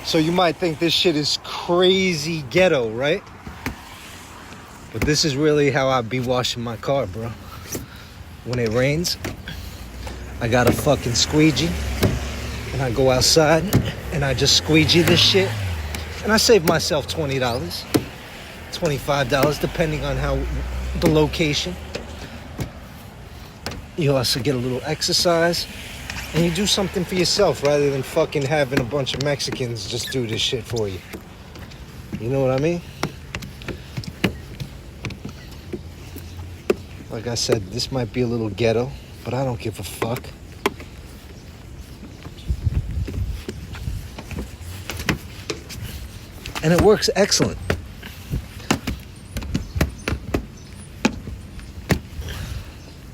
So you might think this shit is crazy ghetto, right? But this is really how I be washing my car, bro. When it rains, I got a fucking squeegee. And I go outside and I just squeegee this shit. And I save myself $20, $25, depending on how the location. You also get a little exercise. And you do something for yourself rather than fucking having a bunch of Mexicans just do this shit for you. You know what I mean? Like I said, this might be a little ghetto, but I don't give a fuck. And it works excellent.